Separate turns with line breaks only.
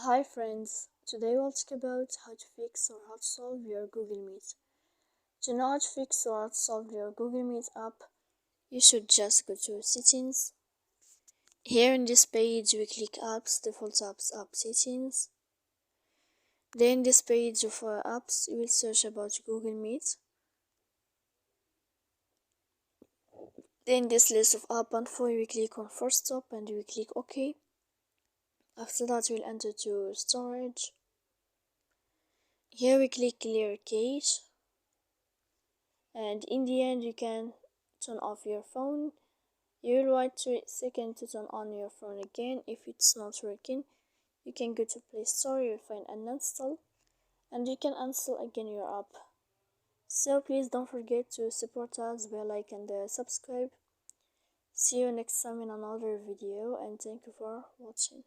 Hi friends, today we'll talk about how to fix or how to solve your Google Meet. To know how to fix or how to solve your Google Meet app, you should just go to settings. Here in this page we click apps, default apps, app settings. Then this page of apps you will search about Google Meet. Then this list of app info we click on first stop and we click OK. After that we'll enter to storage. Here we click clear cache, and in the end you can turn off your phone. You will wait 3 seconds to turn on your phone again. If it's not working, you can go to Play Store, you will find uninstall, and you can install again your app. So please don't forget to support us by like and subscribe. See you next time in another video, and thank you for watching.